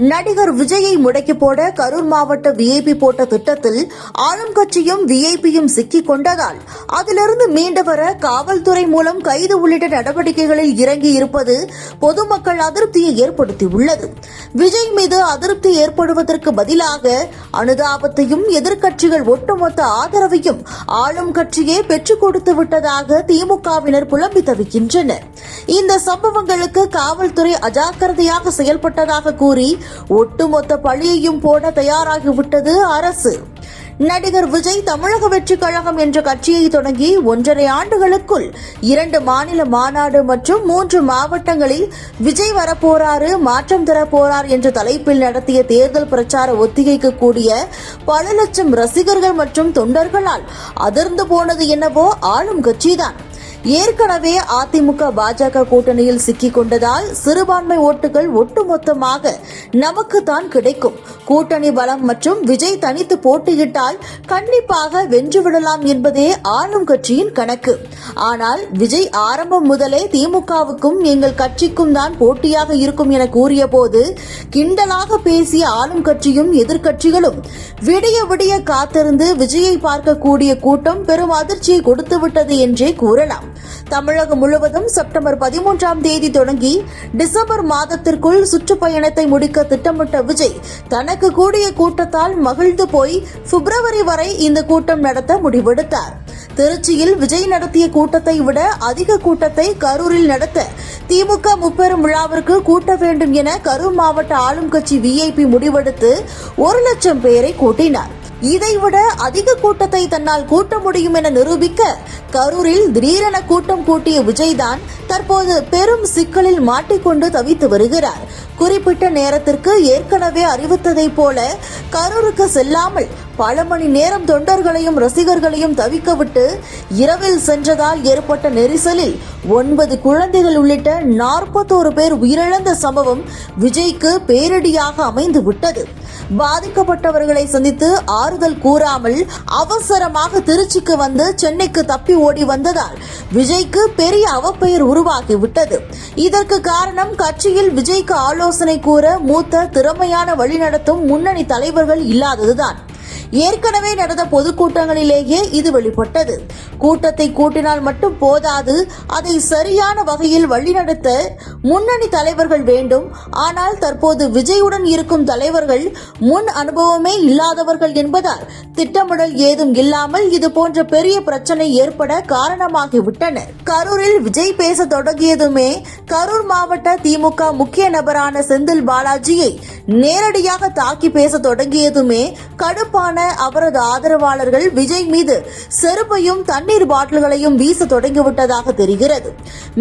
நடிகர் விஜயை முடக்கி போட கரூர் மாவட்ட விஐபி போட்ட திட்டத்தில் ஆளும் கட்சியும் விஐபியும் சிக்கிக் கொண்டதால் அதிலிருந்து மீண்டு வர காவல்துறை மூலம் கைது உள்ளிட்ட நடவடிக்கைகளில் இறங்கி இருப்பது பொதுமக்கள் அதிருப்தியை ஏற்படுத்தியுள்ளது. விஜய் மீது அதிருப்தி ஏற்படுவதற்கு பதிலாக அனுதாபத்தையும் எதிர்க்கட்சிகள் ஒட்டுமொத்த ஆதரவையும் ஆளும் கட்சியே பெற்றுக் கொடுத்து விட்டதாக திமுகவினர் புலம்பி தவிக்கின்றனர். இந்த சம்பவங்களுக்கு காவல்துறை அஜாக்கிரதையாக செயல்பட்டதாக கூறி ஒட்டுமொத்த பழியையும் போட தயாராகிவிட்டது அரசு. நடிகர் விஜய் தமிழக வெற்றிக் கழகம் என்ற கட்சியை தொடங்கி 1.5 ஆண்டுகளுக்குள் 2 மாநில மாநாடு மற்றும் 3 மாவட்டங்களில் விஜய் வரப்போறாரு, மாற்றம் தரப்போறார் என்ற தலைப்பில் நடத்திய தேர்தல் பிரச்சார ஒத்திகைக்கு கூடிய பல லட்சம் ரசிகர்கள் மற்றும் தொண்டர்களால் அதிர்ந்து போனது என்னவோ ஆளும் கட்சிதான். ஏற்கனவே அதிமுக பாஜக கூட்டணியில் சிக்கிக் கொண்டதால் சிறுபான்மை ஓட்டுகள் ஒட்டுமொத்தமாக நமக்குத்தான் கிடைக்கும். கூட்டணி பலம் மற்றும் விஜய் தனித்து போட்டியிட்டால் கண்டிப்பாக வென்றுவிடலாம் என்பதே ஆளும் கட்சியின் கணக்கு. ஆனால் விஜய் ஆரம்பம் முதலே திமுகவுக்கும் எங்கள் கட்சிக்கும் தான் போட்டியாக இருக்கும் என கூறிய போது கிண்டலாக பேசிய ஆளும் கட்சியும் எதிர்க்கட்சிகளும் விடிய விடிய காத்திருந்து விஜயை பார்க்கக்கூடிய கூட்டம் பெரும் அதிர்ச்சியை கொடுத்துவிட்டது என்றே கூறலாம். தமிழகம் முழுவதும் செப்டம்பர் 13ஆம் தேதி தொடங்கி டிசம்பர் மாதத்திற்குள் சுற்றுப்பயணத்தை முடிக்க திட்டமிட்ட விஜய் தனக்கு கூடிய கூட்டத்தால் மகிழ்ந்து போய் பிப்ரவரி வரை இந்த கூட்டம் நடத்த முடிவெடுத்தார். திருச்சியில் விஜய் நடத்திய கூட்டத்தை விட அதிக கூட்டத்தை கரூரில் நடத்த திமுக முப்பெரும் விழாவிற்கு கூட்ட வேண்டும் என கரூர் மாவட்ட ஆளும் கட்சி விஐபி முடிவெடுத்து 1 லட்சம் பேரை கூட்டினார். இதைவிட அதிக கூட்டத்தை தன்னால் கூட்ட முடியும் என நிரூபிக்க கரூரில் திடீரென கூட்டம் கூட்டிய விஜய்தான் தற்போது பெரும் சிக்கலில் மாட்டிக்கொண்டு தவித்து வருகிறார். குறிப்பிட்ட நேரத்திற்கு ஏற்கனவே அறிவித்ததைப் போல கரூருக்கு செல்லாமல் பல மணி நேரம் தொண்டர்களையும் ரசிகர்களையும் தவிக்கவிட்டு இரவில் சென்றதால் ஏற்பட்ட நெரிசலில் 9 குழந்தைகள் உள்ளிட்ட 41 பேர் உயிரிழந்த சம்பவம் விஜய்க்கு பேரிடியாக அமைந்து விட்டது. பாதிக்கப்பட்டவர்களை சந்தித்து ஆறுதல் கூறாமல் அவசரமாக திருச்சிக்கு வந்து சென்னைக்கு தப்பி ஓடி வந்ததால் விஜய்க்கு பெரிய அவப்பெயர் உருவாகிவிட்டது. இதற்கு காரணம் கட்சியில் விஜய்க்கு ஆலோசனை கூற மூத்த திறமையான வழிநடத்தும் முன்னணி தலைவர்கள் இல்லாததுதான். ஏற்கனவே நடந்த பொதுக்கூட்டங்களிலேயே இது வெளிப்பட்டது. கூட்டத்தை கூட்டினால் மட்டும் போதாது, அதை சரியான வகையில் வழிநடத்த முன்னணி தலைவர்கள் வேண்டும். ஆனால் தற்போது விஜயுடன் இருக்கும் தலைவர்கள் முன் அனுபவமே இல்லாதவர்கள் என்பதால் திட்டமிடல் ஏதும் இல்லாமல் இது போன்ற பெரிய பிரச்சனை ஏற்பட காரணமாகிவிட்டன. கரூரில் விஜய் பேச தொடங்கியதுமே கரூர் மாவட்ட திமுக முக்கிய நபரான செந்தில் பாலாஜியை நேரடியாக தாக்கி பேச தொடங்கியதுமே கடுப்பான அவரது ஆதரவாளர்கள் விஜய் மீது செருப்பையும் தண்ணீர் பாட்டில்களையும் வீச தொடங்கிவிட்டதாக தெரிகிறது.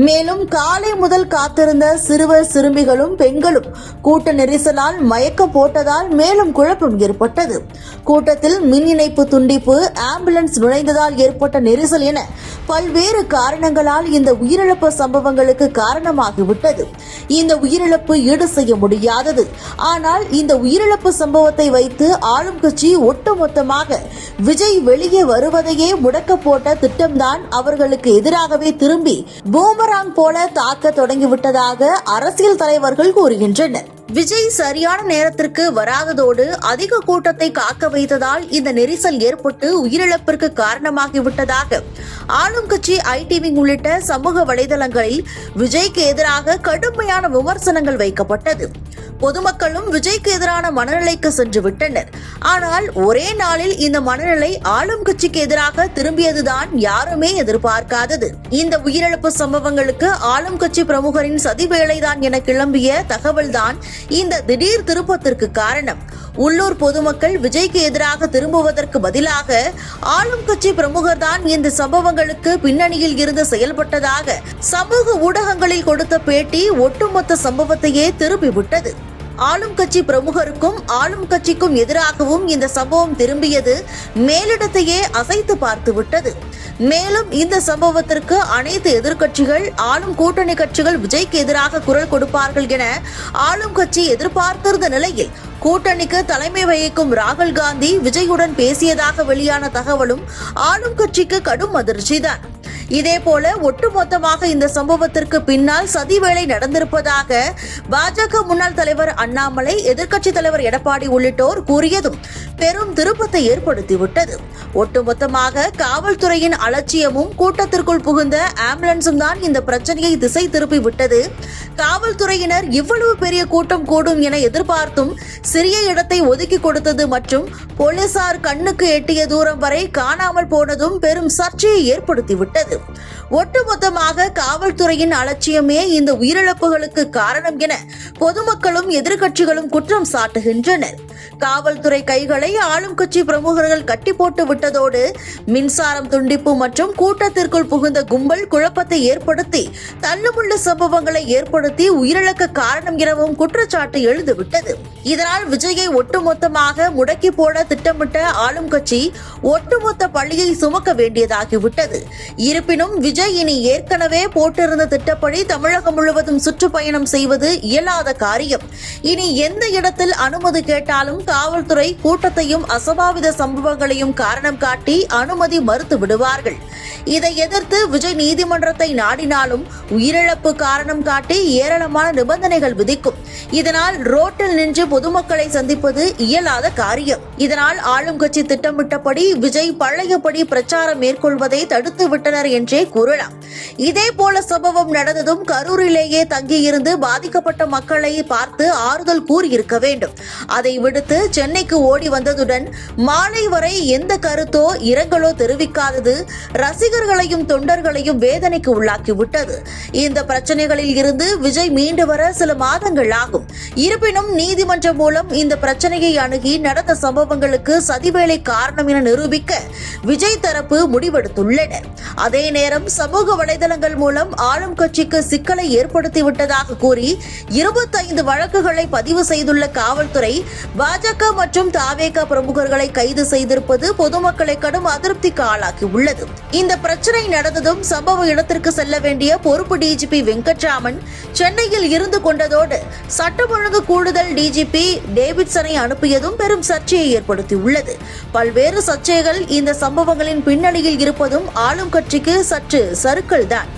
மேலும் காலை முதல் காத்திருந்த சிறுவர் சிறுமிகளும் பெண்களும் கூட்ட நெரிசலால் மயக்கம் போட்டதால் மேலும் குழப்பம் ஏற்பட்டது. கூட்டத்தில் மின் இணைப்பு துண்டிப்பு, ஆம்புலன்ஸ் நுழைந்ததால் ஏற்பட்ட நெரிசல் என பல்வேறு காரணங்களால் இந்த உயிரிழப்பு சம்பவங்களுக்கு காரணமாகிவிட்டது. இந்த உயிரிழப்பு ஈடு செய்ய முடியாதது. ஆனால் இந்த உயிரிழப்பு சம்பவத்தை வைத்து ஆளும் கட்சி ஒட்டுமொத்தமாக விஜய் வெளியே வருவதையே முடக்க போட்ட திட்டம்தான் அவர்களுக்கு எதிராகவே திரும்பி பூமராங் போல தாக்க தொடங்கிவிட்டதாக அரசியல் தலைவர்கள் கூறுகின்றனர். விஜய் சரியான நேரத்திற்கு வராததோடு அதிக கூட்டத்தை காக்க வைத்ததால் இந்த நெரிசல் ஏற்பட்டு உயிரிழப்பிற்கு காரணமாகிவிட்டதாக ஆளும் கட்சி ஐடிவி உள்ளிட்ட சமூக வலைதளங்களில் விஜய்க்கு எதிராக கடுமையான விமர்சனங்கள் வைக்கப்பட்டது. பொதுமக்களும் விஜய்க்கு எதிரான மனநிலைக்கு சென்று விட்டனர். ஆனால் ஒரே நாளில் இந்த மனநிலை ஆளும் கட்சிக்கு எதிராக திரும்பியதுதான் யாருமே எதிர்பார்க்காதது. இந்த உயிரிழப்பு சம்பவங்களுக்கு ஆளும் கட்சி பிரமுகரின் சதிவேளைதான் என கிளம்பிய தகவல்தான் இந்த திடீர் திருப்பத்திற்கு காரணம். உள்ளூர் பொதுமக்கள் விஜய்க்கு எதிராக திரும்புவதற்கு பதிலாக ஆளும் கட்சி பிரமுகர் தான் இந்த சம்பவங்களுக்கு பின்னணியில் இருந்து செயல்பட்டதாக சமூக ஊடகங்களில் கொடுத்த பேட்டி ஒட்டுமொத்த சம்பவத்தையே திருப்பிவிட்டது. ஆளும் கட்சி பிரமுகருக்கும் ஆளும் கட்சிக்கும் எதிராகவும் இந்த சம்பவம் திரும்பியது மேலிடத்தையே அசைத்து பார்த்துவிட்டது. மேலும் இந்த சம்பவத்திற்கு அனைத்து எதிர்க்கட்சிகள், ஆளும் கூட்டணி கட்சிகள் விஜய்க்கு எதிராக குரல் கொடுப்பார்கள் என ஆளும் கட்சி எதிர்பார்த்திருந்த நிலையில் கூட்டணிக்கு தலைமை வகிக்கும் ராகுல் காந்தி விஜயுடன் பேசியதாக வெளியான தகவலும் ஆளும் கட்சிக்கு கடும் அதிர்ச்சிதான். இதேபோல ஒட்டுமொத்தமாக இந்த சம்பவத்திற்கு பின்னால் சதிவேலை நடந்திருப்பதாக பாஜக முன்னாள் தலைவர் அண்ணாமலை, எதிர்க்கட்சித் தலைவர் எடப்பாடி உள்ளிட்டோர் கூறியதும் பெரும் திருப்பத்தை ஏற்படுத்திவிட்டது. ஒட்டுமொத்தமாக காவல்துறையின் அலட்சியமும் கூட்டத்திற்குள் புகுந்த ஆம்புலன்ஸும் தான் இந்த பிரச்சனையை திசை திருப்பி விட்டது. காவல்துறையினர் இவ்வளவு பெரிய கூட்டம் கூடும் என எதிர்பார்த்தும் சிறிய இடத்தை ஒதுக்கி கொடுத்தது மற்றும் போலீசார் கண்ணுக்கு எட்டிய தூரம் வரை காணாமல் போனதும் பெரும் சர்ச்சையை ஏற்படுத்திவிட்டது. ஒட்டுமொத்தமாக காவல்துறையின் அலட்சியமே இந்த உயிரிழப்புகளுக்கு காரணம் என பொதுமக்களும் எதிர்க்கட்சிகளும் குற்றம் சாட்டுகின்றனர். காவல்துறை கைகளை ஆளும் கட்சி பிரமுகர்கள் கட்டி போட்டு விட்டதோடு மின்சாரம் துண்டிப்பு மற்றும் கூட்டத்திற்குள் புகுந்த கும்பல் குழப்பத்தை ஏற்படுத்தி தள்ளுமுள்ளு சம்பவங்களை ஏற்படுத்தி உயிரிழக்க காரணம் எனவும் குற்றச்சாட்டு எழுந்துவிட்டது. இதனால் விஜயை ஒட்டுமொத்தமாக முடக்கி போட திட்டமிட்ட ஆளும் கட்சி ஒட்டுமொத்த பழியை சுமக்க வேண்டியதாகிவிட்டது. இருப்பினும் விஜய் இனி ஏற்கனவே போட்டிருந்த திட்டப்படி தமிழகம் முழுவதும் சுற்றுப்பயணம் செய்வது இயலாத காரியம். இனி எந்த இடத்தில் அனுமதி கேட்டாலும் காவல்துறை கூட்டத்தையும் அசம்பாவித சம்பவங்களையும் காரணம் காட்டி அனுமதி மறுத்து விடுவார்கள். இதை எதிர்த்து விஜய் நீதிமன்றத்தை நாடினாலும் உயிரிழப்பு காரணம் காட்டி ஏராளமான நிபந்தனைகள் விதிக்கும். இதனால் ரோட்டில் நின்று பொதுமக்களை சந்திப்பது இயலாத காரியம். இதனால் ஆளும் கட்சி திட்டமிட்டபடி விஜய் பழையபடி பிரச்சாரம் மேற்கொள்வதை தடுத்து விட்டனர் என்றே கூறலாம். இதேபோல சம்பவம் நடந்ததும் கரூரிலேயே தங்கியிருந்து பாதிக்கப்பட்ட மக்களை பார்த்து ஆறுதல் கூறியிருக்க வேண்டும். அதை விடுத்து சென்னைக்கு ஓடி வந்ததுடன் மாலை வரை எந்த கருத்தோ இரங்கலோ தெரிவிக்காதது ரசிகர்களையும் தொண்டர்களையும் வேதனைக்கு உள்ளாக்கிவிட்டது. இந்த பிரச்சனைகளில் இருந்து விஜய் மீண்டு வர சில மாதங்கள் ஆகும். இருப்பினும் நீதிமன்றம் மூலம் இந்த பிரச்சனையை அணுகி நடந்த சம்பவங்களுக்கு சதிவேலை காரணம் என நிரூபிக்க விஜய் தரப்பு முடிவெடுத்துள்ளனர். அதே நேரம் சமூக வலைதளங்கள் மூலம் ஆளும் கட்சிக்கு சிக்கலை ஏற்படுத்திவிட்டதாக கூறி 25 வழக்குகளை பதிவு செய்துள்ள காவல்துறை பாஜக மற்றும் தாவேக பிரமுகர்களை கைது செய்திருப்பது பொதுமக்களை கடும் அதிருப்திக்கு ஆளாக்கி உள்ளது. இந்த பிரச்சனை நடந்ததும் சம்பவ இடத்திற்கு செல்ல வேண்டிய பொறுப்பு டிஜிபி வெங்கட்ராமன் சென்னையில் இருந்து கொண்டதோடு சட்டம் ஒழுங்கு கூடுதல் டிஜிபி டேவிட்சனை அனுப்பியதும் பெரும் சர்ச்சையை ஏற்படுத்தியுள்ளது. பல்வேறு சர்ச்சைகள் இந்த சம்பவங்களின் பின்னணியில் இருப்பதும் ஆளும் கட்சிக்கு சற்று சறுக்கல் தான்.